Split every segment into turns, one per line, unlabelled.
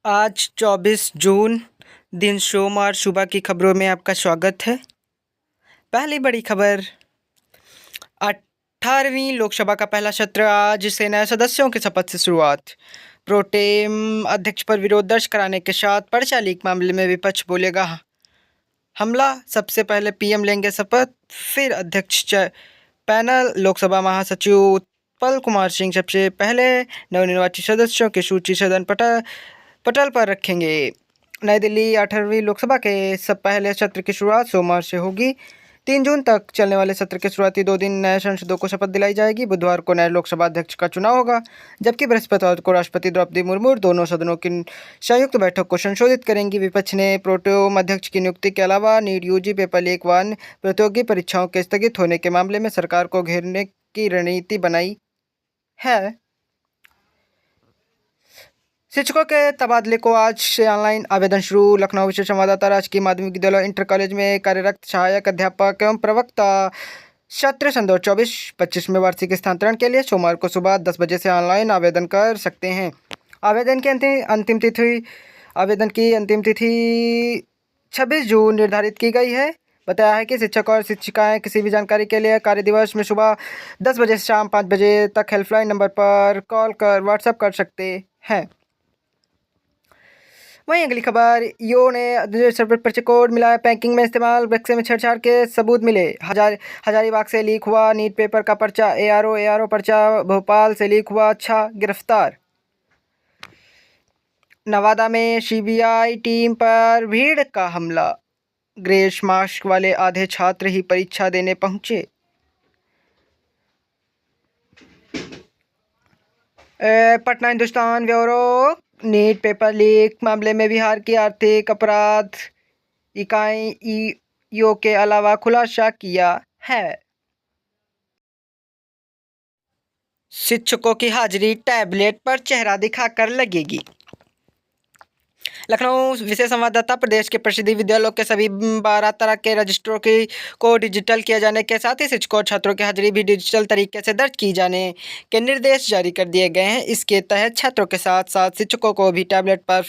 आज 24 जून दिन सोमवार सुबह की खबरों में आपका स्वागत है। पहली बड़ी खबर, 18वीं लोकसभा का पहला सत्र आज से नए सदस्यों की शपथ से शुरुआत। प्रोटेम अध्यक्ष पर विरोध दर्ज कराने के साथ पर्चा लीक मामले में विपक्ष बोलेगा हमला। सबसे पहले पीएम लेंगे शपथ, फिर अध्यक्ष पैनल। लोकसभा महासचिव उत्पल कुमार सिंह सबसे पहले नवनिर्वाचित सदस्यों की सूची सदन पटल पर रखेंगे। नई दिल्ली, 18वीं लोकसभा के सब पहले सत्र की शुरुआत सोमवार से होगी। 3 जून तक चलने वाले सत्र के शुरुआती 2 दिन नए सांसदों को शपथ दिलाई जाएगी। बुधवार को नए लोकसभा अध्यक्ष का चुनाव होगा, जबकि बृहस्पतिवार को राष्ट्रपति द्रौपदी मुर्मू दोनों सदनों की संयुक्त बैठक को संशोधित करेंगी। विपक्ष ने प्रोटेम अध्यक्ष की नियुक्ति के अलावा नीट, यूजी, पेपर लीक, वन प्रतियोगी परीक्षाओं के स्थगित होने के मामले में सरकार को घेरने की रणनीति बनाई है। शिक्षकों के तबादले को आज से ऑनलाइन आवेदन शुरू। लखनऊ से संवाददाता। राजकीय माध्यमिक विद्यालय इंटर कॉलेज में कार्यरत सहायक अध्यापक एवं प्रवक्ता सत्र सन 2024-25 में वार्षिक स्थानांतरण के लिए सोमवार को सुबह 10 बजे से ऑनलाइन आवेदन कर सकते हैं। आवेदन की अंतिम तिथि 26 जून निर्धारित की गई है। बताया है कि शिक्षक और शिक्षिकाएं किसी भी जानकारी के लिए कार्य दिवस में सुबह 10 बजे से शाम 5 बजे तक हेल्पलाइन नंबर पर कॉल कर व्हाट्सएप कर सकते हैं। वहीं अगली खबर, ईओ ने सर्वर पर्चे कोड मिलाया, पैकिंग में इस्तेमाल, बक्से में छेड़छाड़ के सबूत मिले। हजारीबाग से लीक हुआ नीट पेपर का पर्चा, एआरओ पर्चा भोपाल से लीक हुआ, गिरफ्तार। नवादा में सीबीआई टीम पर भीड़ का हमला, ग्रेस मास्क वाले आधे छात्र ही परीक्षा देने पहुंचे। Patna Hindustan bureau, NEET paper leak मामले में बिहार की आर्थिक अपराध इकाई ईओ के अलावा खुलासा किया है। शिक्षकों की हाजिरी टैबलेट पर चेहरा दिखाकर लगेगी। लखनऊ विशेष संवाददाता। प्रदेश के प्रसिद्ध विद्यालयों के सभी 12 तरह के रजिस्टरों को डिजिटल किए जाने के साथ ही शिक्षकों और छात्रों की हाजिरी भी डिजिटल तरीके से दर्ज की जाने के निर्देश जारी कर दिए गए हैं। इसके तहत छात्रों के साथ साथ शिक्षकों को भी टैबलेट पर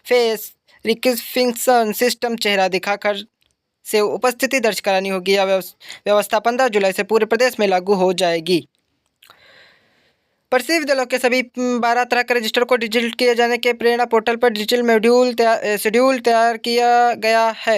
फेस रिकग्निशन सिस्टम चेहरा दिखाकर से उपस्थिति दर्ज करानी होगी। यह व्यवस्था 15 जुलाई से पूरे प्रदेश में लागू हो जाएगी। प्रसिद्ध विद्यालयों के सभी 12 तरह के रजिस्टर को डिजिटल किए जाने के प्रेरणा पोर्टल पर डिजिटल शेड्यूल तैयार किया गया है।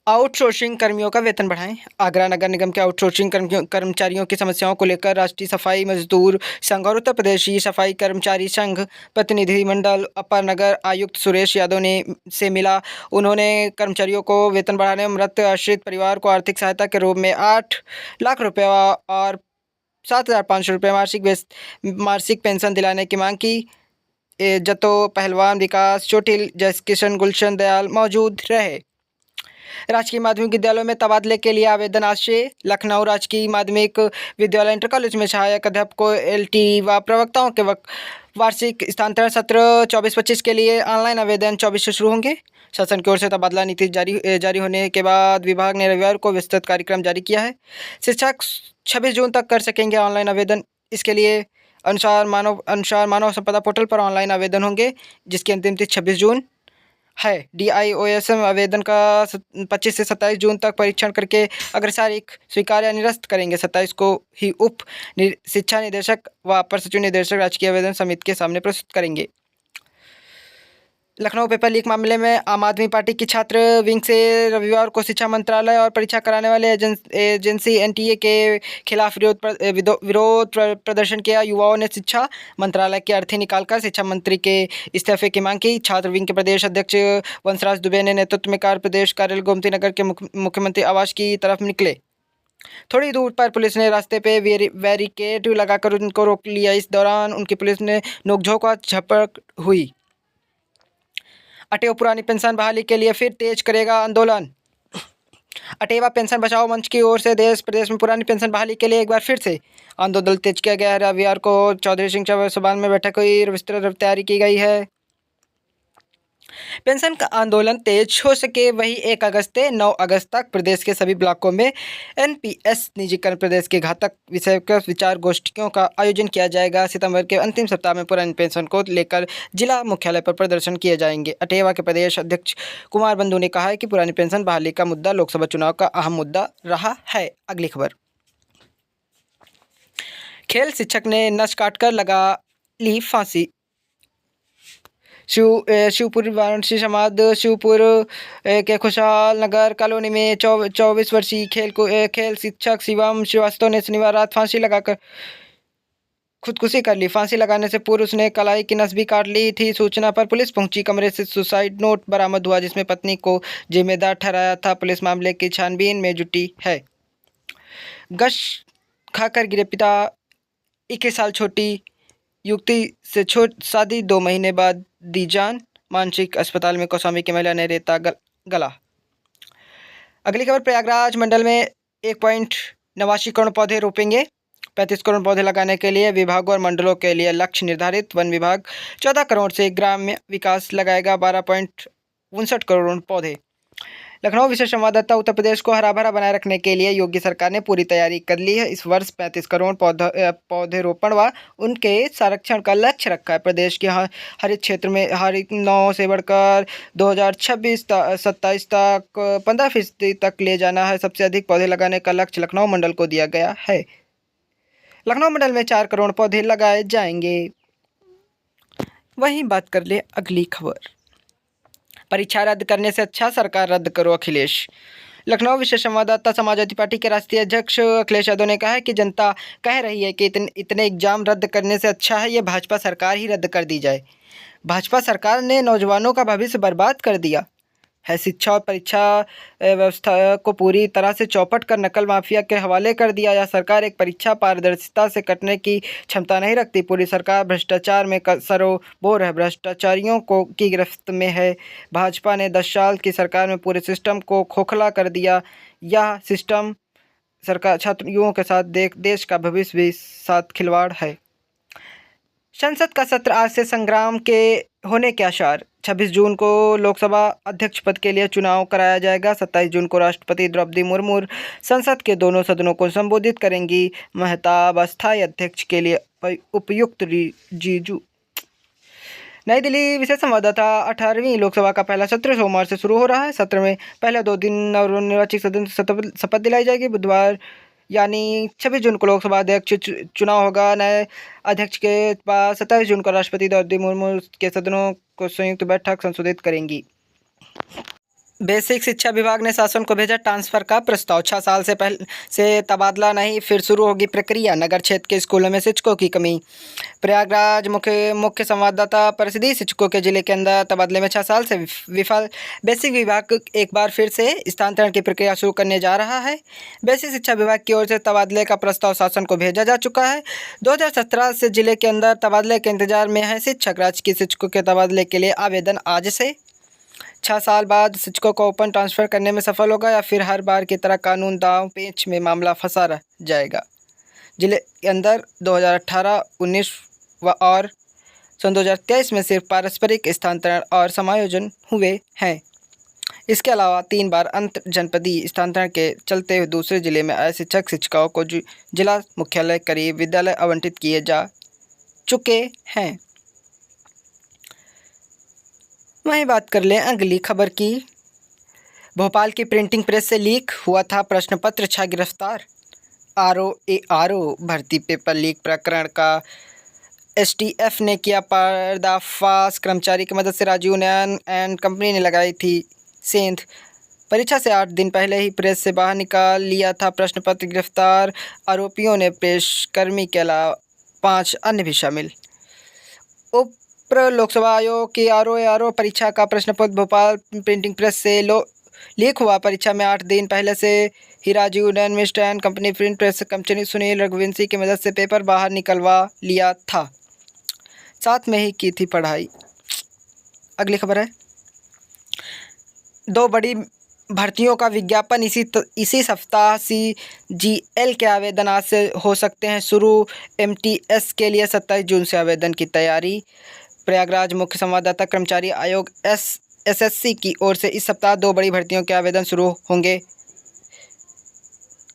आउटसोर्सिंग कर्मियों का वेतन बढ़ाएं। आगरा नगर निगम के आउटसोर्सिंग कर्मचारियों की समस्याओं को लेकर राष्ट्रीय सफाई मजदूर संघ और उत्तर प्रदेशी सफाई कर्मचारी संघ प्रतिनिधिमंडल अपर नगर आयुक्त सुरेश यादव से मिला। उन्होंने कर्मचारियों को वेतन बढ़ाने, मृत आश्रित परिवार को आर्थिक सहायता के रूप में 8 लाख रुपये और 7,500 रुपये मासिक पेंशन दिलाने की मांग की। जतो पहलवान विकास चोटिल, जयकिशन, गुलशन दयाल मौजूद रहे। राजकीय माध्यमिक विद्यालयों में तबादले के लिए आवेदन आज से। लखनऊ राजकीय माध्यमिक विद्यालय इंटर कॉलेज में सहायक अध्यापकों, एलटी व प्रवक्ताओं के वार्षिक स्थानांतरण सत्र 24-25 के लिए ऑनलाइन आवेदन 24 से शुरू होंगे। शासन की ओर से तबादला नीति जारी होने के बाद विभाग ने रविवार को विस्तृत कार्यक्रम जारी किया है। शिक्षक 26 जून तक कर सकेंगे ऑनलाइन आवेदन। इसके लिए अनुसार मानव संपदा पोर्टल पर ऑनलाइन आवेदन होंगे, जिसकी अंतिम तिथि 26 जून है। DIOSM आवेदन का 25 से 27 जून तक परीक्षण करके अग्रसारिक स्वीकार या निरस्त करेंगे। 27 को ही उप शिक्षा निदेशक व अपर सचिव निदेशक राजकीय आवेदन समिति के सामने प्रस्तुत करेंगे। लखनऊ पेपर लीक मामले में आम आदमी पार्टी की छात्र विंग से रविवार को शिक्षा मंत्रालय और परीक्षा कराने वाले एजेंसी NTA के खिलाफ विरोध प्रदर्शन किया। युवाओं ने शिक्षा मंत्रालय की अर्थी निकालकर शिक्षा मंत्री के इस्तीफे की मांग की। छात्र विंग के प्रदेश अध्यक्ष वंशराज दुबे ने नेतृत्व में प्रदेश कार्यालय गोमती नगर के मुख्यमंत्री आवास की तरफ निकले। थोड़ी दूर पर पुलिस ने रास्ते पे बैरिकेड लगाकर उनको रोक लिया। इस दौरान उनकी पुलिस ने नोकझोंक और झपट हुई। अटेवा पुरानी पेंशन बहाली के लिए फिर तेज करेगा आंदोलन। अटेवा पेंशन बचाओ मंच की ओर से देश प्रदेश में पुरानी पेंशन बहाली के लिए एक बार फिर से आंदोलन तेज किया गया है। रविवार को चौधरी सिंह सभान में बैठक हुई, विस्तृत तैयारी की गई है। पेंशन का आंदोलन तेज हो सके वही 1 अगस्त से 9 अगस्त तक प्रदेश के सभी ब्लॉकों में एनपीएस निजीकरण प्रदेश के घातक विषय पर विचार गोष्ठियों का आयोजन किया जाएगा। सितंबर के अंतिम सप्ताह में पुरानी पेंशन को लेकर जिला मुख्यालय पर प्रदर्शन किए जाएंगे। अटेवा के प्रदेश अध्यक्ष कुमार बंधु ने कहा है कि पुरानी पेंशन बहाली का मुद्दा लोकसभा चुनाव का अहम मुद्दा रहा है। अगली खबर, खेल शिक्षक ने नस काटकर लगा ली फांसी। शिवपुर वाराणसी समाज शिवपुर के खुशहाल नगर कॉलोनी में 24 वर्षीय खेल शिक्षक शिवम श्रीवास्तव ने शनिवार रात फांसी लगाकर खुदकुशी कर ली। फांसी लगाने से पूर्व उसने कलाई की नस भी काट ली थी। सूचना पर पुलिस पहुंची। कमरे से सुसाइड नोट बरामद हुआ जिसमें पत्नी को जिम्मेदार ठहराया था। पुलिस मामले की छानबीन में जुटी है। गश खाकर गिरे पिता, 21 साल छोटी युवती से शादी 2 महीने बाद दी जान। मानसिक अस्पताल में कौशाम्बी की महिला ने रेता गला। अगली खबर, प्रयागराज मंडल में 1.89 करोड़ पौधे रोपेंगे। 35 करोड़ पौधे लगाने के लिए विभागों और मंडलों के लिए लक्ष्य निर्धारित। वन विभाग 14 करोड़ से ग्राम्य विकास लगाएगा 12.59 करोड़ पौधे। लखनऊ विशेष संवाददाता, उत्तर प्रदेश को हरा भरा बनाए रखने के लिए योगी सरकार ने पूरी तैयारी कर ली है। इस वर्ष 35 करोड़ पौधे रोपण व उनके संरक्षण का लक्ष्य रखा है। प्रदेश के हरित क्षेत्र में हरित 9 से बढ़कर 2026-27 तक 15% तक ले जाना है। सबसे अधिक पौधे लगाने का लक्ष्य लखनऊ मंडल को दिया गया है। लखनऊ मंडल में 4 करोड़ पौधे लगाए जाएंगे। वहीं बात कर ले अगली खबर, परीक्षा रद्द करने से अच्छा सरकार रद्द करो, अखिलेश। लखनऊ विशेष संवाददाता, समाजवादी पार्टी के राष्ट्रीय अध्यक्ष अखिलेश यादव ने कहा है कि जनता कह रही है कि इतने एग्जाम रद्द करने से अच्छा है ये भाजपा सरकार ही रद्द कर दी जाए। भाजपा सरकार ने नौजवानों का भविष्य बर्बाद कर दिया है। शिक्षा और परीक्षा व्यवस्था को पूरी तरह से चौपट कर नकल माफिया के हवाले कर दिया। यह सरकार एक परीक्षा पारदर्शिता से कटने की क्षमता नहीं रखती। पूरी सरकार भ्रष्टाचार में सरोबोर है, भ्रष्टाचारियों की गिरफ्त में है। भाजपा ने 10 साल की सरकार में पूरे सिस्टम को खोखला कर दिया। यह सिस्टम सरकार छात्रों के साथ देश का भविष्य भी साथ खिलवाड़ है। संसद का सत्र आज से संग्राम के होने के आसार। 26 जून को लोकसभा अध्यक्ष पद के लिए चुनाव कराया जाएगा। 27 जून को राष्ट्रपति द्रौपदी मुर्मू संसद के दोनों सदनों को संबोधित करेंगी। महताब अस्थायी अध्यक्ष के लिए उपयुक्त रिजिजू। नई दिल्ली विशेष संवाददाता, 18वीं लोकसभा का पहला सत्र सोमवार से शुरू हो रहा है। सत्र में पहले 2 दिन नवनिर्वाचित सदस्य शपथ दिलाई जाएगी। बुधवार यानी 26 जून को लोकसभा अध्यक्ष चुनाव होगा। नए अध्यक्ष के पास 27 जून को राष्ट्रपति द्रौपदी मुर्मू के सदनों को संयुक्त बैठक संशोधित करेंगी। बेसिक शिक्षा विभाग ने शासन को भेजा ट्रांसफर का प्रस्ताव। 6 साल से तबादला नहीं, फिर शुरू होगी प्रक्रिया। नगर क्षेत्र के स्कूलों में शिक्षकों की कमी। प्रयागराज मुख्य संवाददाता, परिषदीय शिक्षकों के जिले के अंदर तबादले में 6 साल से विफल बेसिक विभाग एक बार फिर से स्थानांतरण की प्रक्रिया शुरू करने जा रहा है। बेसिक शिक्षा विभाग की ओर से तबादले का प्रस्ताव शासन को भेजा जा चुका है। 2017 से जिले के अंदर तबादले के इंतजार में है शिक्षक। राजकीय शिक्षकों के तबादले के लिए आवेदन आज से। 6 साल बाद शिक्षकों को ओपन ट्रांसफ़र करने में सफल होगा या फिर हर बार की तरह कानून दांव पेच में मामला फंसा रह जाएगा। जिले के अंदर 2018-19 और सन 2023 में सिर्फ पारस्परिक स्थानांतरण और समायोजन हुए हैं। इसके अलावा 3 बार अंतर जनपदीय स्थानांतरण के चलते हुए दूसरे जिले में आए शिक्षक शिक्षिकाओं को जिला मुख्यालय करीब विद्यालय आवंटित किए जा चुके हैं। वहीं बात कर लें अगली खबर की, भोपाल की प्रिंटिंग प्रेस से लीक हुआ था प्रश्न पत्र, 6 गिरफ्तार। आरओ भर्ती पेपर लीक प्रकरण का एसटीएफ ने किया पर्दाफाश। कर्मचारी की मदद से राजीव नयन एंड कंपनी ने लगाई थी सेंध। परीक्षा से 8 दिन पहले ही प्रेस से बाहर निकाल लिया था प्रश्न पत्र। गिरफ्तार आरोपियों ने प्रेसकर्मी के अलावा 5 अन्य भी शामिल। लोकसभा आयोग की आरओ परीक्षा का प्रश्न पत्र भोपाल प्रिंटिंग प्रेस से लीक हुआ। परीक्षा में 8 दिन पहले से ही राजीव नयन मिस्ट and company print press company Sunil Raghuvanshi की मदद से पेपर बाहर निकलवा लिया था। साथ में ही की थी पढ़ाई। अगली खबर है, 2 बड़ी भर्तियों का विज्ञापन इसी सप्ताह सीजीएल के आवेदन आज से हो सकते हैं शुरू। एमटीएस के लिए 27 जून से आवेदन की तैयारी। प्रयागराज मुख्य संवाददाता, कर्मचारी आयोग एसएससी की ओर से इस सप्ताह 2 बड़ी भर्तियों के आवेदन शुरू होंगे।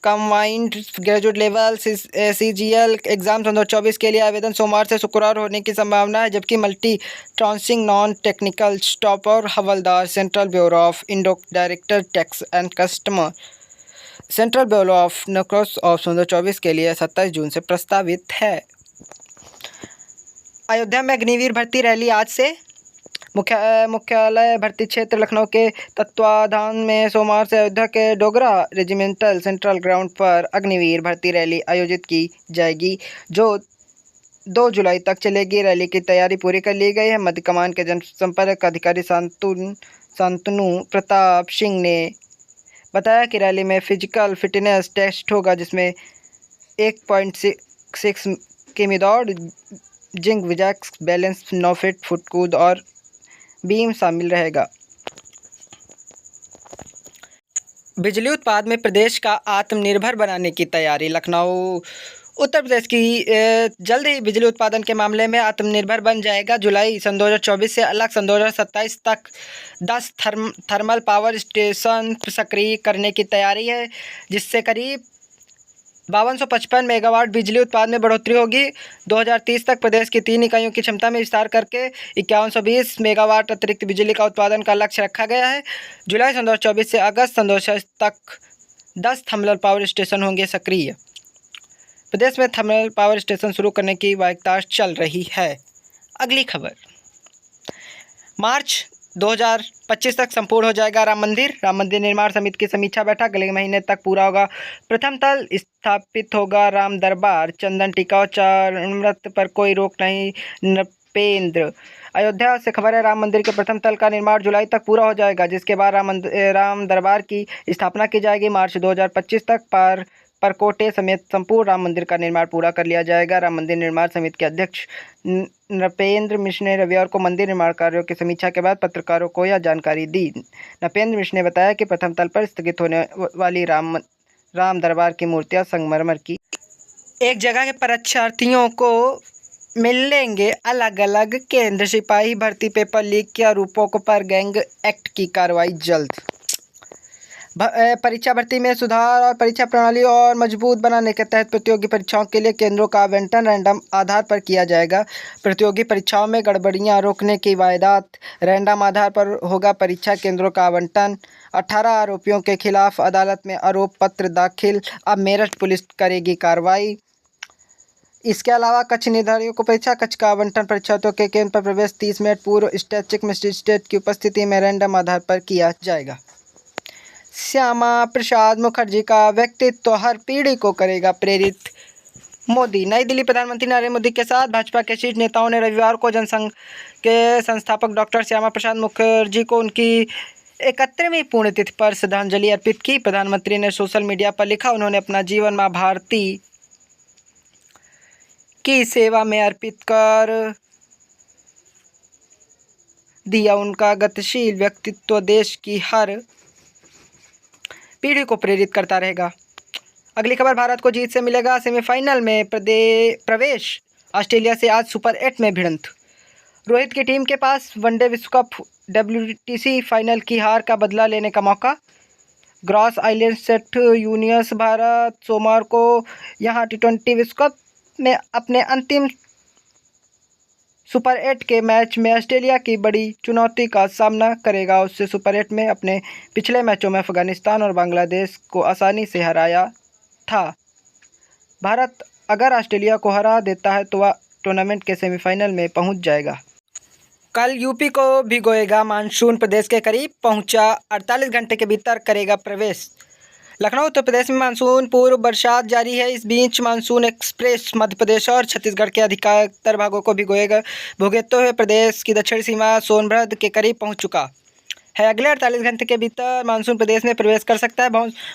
Combined graduate level CGL exam 2024 के लिए आवेदन सोमवार से शुक्रवार होने की संभावना है, जबकि multi tasking non technical staff और हवलदार central bureau of director tax and customer central bureau of नक्रोस ऑफ 2024 के लिए 27 जून से प्रस्तावित है। अयोध्या में अग्निवीर भर्ती रैली आज से। मुख्यालय भर्ती क्षेत्र लखनऊ के तत्वाधान में सोमवार से अयोध्या के डोगरा रेजिमेंटल सेंट्रल ग्राउंड पर अग्निवीर भर्ती रैली आयोजित की जाएगी, जो 2 जुलाई तक चलेगी। रैली की तैयारी पूरी कर ली गई है। मध्य कमान के जनसंपर्क अधिकारी शांतनु प्रताप सिंह ने बताया कि रैली में फिजिकल फिटनेस टेस्ट होगा, जिसमें 1.6 किमी दौड़, जिंक विजैक्स बैलेंस 9 फीट फुट कूद और बीम शामिल रहेगा। बिजली उत्पादन में प्रदेश का आत्मनिर्भर बनाने की तैयारी। लखनऊ उत्तर प्रदेश की जल्द ही बिजली उत्पादन के मामले में आत्मनिर्भर बन जाएगा। जुलाई सन 2024 से अलग सन 2027 तक 10 थर्मल पावर स्टेशन सक्रिय करने की तैयारी है, जिससे करीब 5255 मेगावाट बिजली उत्पादन में बढ़ोतरी होगी। 2030 तक प्रदेश की 3 इकाइयों की क्षमता में विस्तार करके 5120 मेगावाट अतिरिक्त बिजली का उत्पादन का लक्ष्य रखा गया है। जुलाई सन 2024 से अगस्त सन 2026 तक 10 थर्मल पावर स्टेशन होंगे सक्रिय। प्रदेश में थर्मल पावर स्टेशन शुरू करने की वायदा चल रही है। अगली खबर, मार्च 2025 तक संपूर्ण हो जाएगा राम मंदिर। राम मंदिर निर्माण समिति की समीक्षा बैठक अगले महीने तक पूरा होगा। प्रथम तल स्थापित होगा राम दरबार। चंदन टीका और चार्मृत पर कोई रोक नहीं। नृपेंद्र। अयोध्या से खबर है, राम मंदिर के प्रथम तल का निर्माण जुलाई तक पूरा हो जाएगा, जिसके बाद राम दरबार की स्थापना की जाएगी। मार्च 2025 तक परकोटे समेत संपूर्ण राम मंदिर का निर्माण पूरा कर लिया जाएगा। राम मंदिर निर्माण समिति के अध्यक्ष नृपेंद्र मिश्र ने रविवार को मंदिर निर्माण कार्यों की समीक्षा के बाद पत्रकारों को यह जानकारी दी। नृपेंद्र मिश्र ने बताया कि प्रथम तल पर स्थगित होने वाली राम दरबार की मूर्तियां संगमरमर की एक जगह के परीक्षार्थियों को मिलेंगे अलग अलग केंद्र। सिपाही भर्ती पेपर लीक के आरोपों पर गैंग एक्ट की कार्रवाई जल्द। परीक्षा भर्ती में सुधार और परीक्षा प्रणाली और मजबूत बनाने के तहत प्रतियोगी परीक्षाओं के लिए केंद्रों का आवंटन रैंडम आधार पर किया जाएगा। प्रतियोगी परीक्षाओं में गड़बड़ियां रोकने की वायदात। रैंडम आधार पर होगा परीक्षा केंद्रों का आवंटन। 18 आरोपियों के खिलाफ अदालत में आरोप पत्र दाखिल। अब मेरठ पुलिस करेगी कार्रवाई। इसके अलावा कक्ष निर्धारियों को परीक्षा कक्ष का आवंटन परीक्षार्थियों के केंद्र पर प्रवेश 30 मिनट पूर्व स्टैटिक मजिस्ट्रेट की उपस्थिति में रैंडम आधार पर किया जाएगा। श्यामा प्रसाद मुखर्जी का व्यक्तित्व हर पीढ़ी को करेगा प्रेरित। मोदी। नई दिल्ली। प्रधानमंत्री नरेंद्र मोदी के साथ भाजपा के शीर्ष नेताओं ने रविवार को जनसंघ के संस्थापक डॉक्टर श्यामा प्रसाद मुखर्जी को उनकी 71वीं पुण्यतिथि पर श्रद्धांजलि अर्पित की। प्रधानमंत्री ने सोशल मीडिया पर लिखा, उन्होंने अपना जीवन मां भारती की सेवा में अर्पित कर दिया। उनका गतिशील व्यक्तित्व देश की हर पीढ़ी को प्रेरित करता रहेगा। अगली खबर, भारत को जीत से मिलेगा सेमीफाइनल में प्रवेश। ऑस्ट्रेलिया से आज सुपर 8 में भिड़ंत। रोहित की टीम के पास वनडे विश्व कप WTC फाइनल की हार का बदला लेने का मौका। ग्रॉस आइलैंड सेट यूनियस। भारत सोमवार को यहां T20 विश्व कप में अपने अंतिम सुपर 8 के मैच में ऑस्ट्रेलिया की बड़ी चुनौती का सामना करेगा। उससे सुपर 8 में अपने पिछले मैचों में अफगानिस्तान और बांग्लादेश को आसानी से हराया था। भारत अगर ऑस्ट्रेलिया को हरा देता है तो वह टूर्नामेंट के सेमीफाइनल में पहुंच जाएगा। कल यूपी को भिगोएगा मानसून। प्रदेश के करीब पहुंचा, 48 घंटे के भीतर करेगा प्रवेश। लखनऊ उत्तर प्रदेश में मानसून पूर्व बरसात जारी है। इस बीच मानसून एक्सप्रेस मध्य प्रदेश और छत्तीसगढ़ के अधिकतर भागों को भुगतते हुए प्रदेश की दक्षिणी सीमा सोनभद्र के करीब पहुंच चुका है। अगले 48 घंटे के भीतर मानसून प्रदेश में प्रवेश कर सकता है।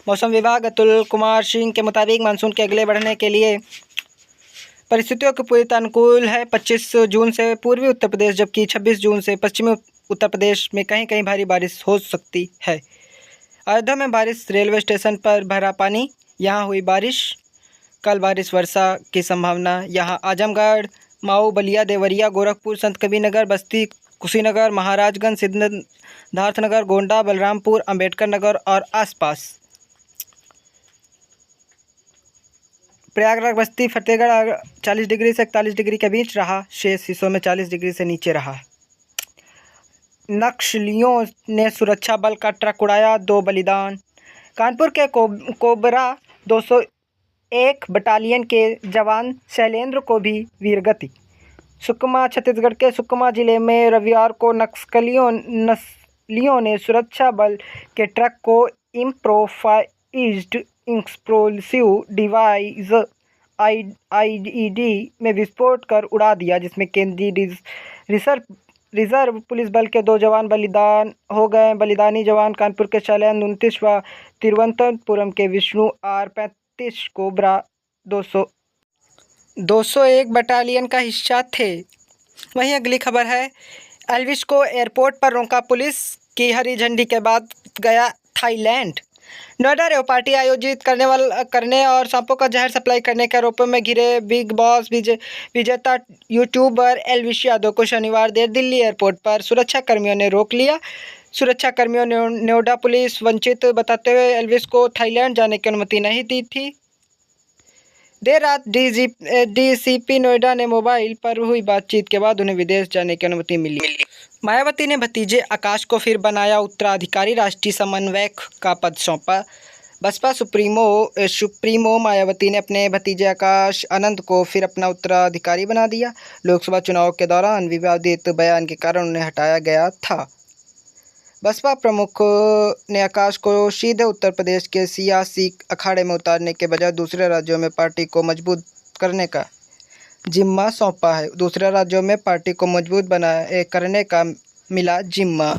मौसम विभाग अतुल कुमार सिंह के मुताबिक मानसून के अगले बढ़ने के लिए परिस्थितियों के पूरी अनुकूल है। 25 जून से पूर्वी उत्तर प्रदेश जबकि 26 जून से पश्चिमी उत्तर प्रदेश में कहीं कहीं भारी बारिश हो सकती है। अयोध्या में बारिश। रेलवे स्टेशन पर भरा पानी, यहाँ हुई बारिश। कल बारिश वर्षा की संभावना। यहाँ आजमगढ़, माऊ, बलिया, देवरिया, गोरखपुर, संत कबीरनगर, बस्ती, कुशीनगर, महाराजगंज, सिद्धार्थनगर, गोंडा, बलरामपुर, अंबेडकर नगर और आसपास। प्रयागराज, बस्ती, फतेहगढ़ 40 डिग्री से 41 डिग्री के बीच रहा। शेष हिस्सों में 40 डिग्री से नीचे रहा। नक्सलियों ने सुरक्षा बल का ट्रक उड़ाया, 2 बलिदान। कानपुर के कोबरा 201 बटालियन के जवान शैलेंद्र को भी वीरगति। सुकमा, छत्तीसगढ़ के सुकमा जिले में रविवार को नक्सलियों ने सुरक्षा बल के ट्रक को इम्प्रोवाइज्ड एक्सप्लोसिव डिवाइस IED में विस्फोट कर उड़ा दिया, जिसमें केंद्रीय रिजर्व पुलिस बल के 2 जवान बलिदान हो गए। बलिदानी जवान कानपुर के शैलेंद्र 29 व तिरुवनंतपुरम के विष्णु R35 कोबरा 201 बटालियन का हिस्सा थे। वहीं अगली खबर है, एल्विस को एयरपोर्ट पर रोका पुलिस की हरी झंडी के बाद गया थाईलैंड। नोएडा रेव पार्टी आयोजित करने और सांपों का जहर सप्लाई करने के आरोपों में घिरे बिग बॉस विजेता यूट्यूबर एल्विस यादव को शनिवार देर दिल्ली एयरपोर्ट पर सुरक्षा कर्मियों ने रोक लिया। सुरक्षा कर्मियों ने नोएडा पुलिस वंचित बताते हुए एल्विस को थाईलैंड जाने की अनुमति नहीं दी थी। देर रात DCP नोएडा ने मोबाइल पर हुई बातचीत के बाद उन्हें विदेश जाने की अनुमति मिली। मायावती ने भतीजे आकाश को फिर बनाया उत्तराधिकारी, राष्ट्रीय समन्वयक का पद सौंपा। बसपा सुप्रीमो मायावती ने अपने भतीजे आकाश आनंद को फिर अपना उत्तराधिकारी बना दिया। लोकसभा चुनाव के दौरान विवादित बयान के कारण उन्हें हटाया गया था। बसपा प्रमुख ने आकाश को सीधे उत्तर प्रदेश के सियासी अखाड़े में उतारने के बजाय दूसरे राज्यों में पार्टी को मजबूत करने का जिम्मा सौंपा है। दूसरे राज्यों में पार्टी को मजबूत करने का मिला जिम्मा।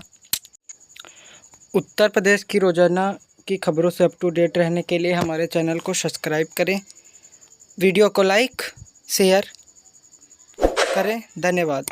उत्तर प्रदेश की रोजाना की खबरों से अप टू डेट रहने के लिए हमारे चैनल को सब्सक्राइब करें, वीडियो को लाइक शेयर करें। धन्यवाद।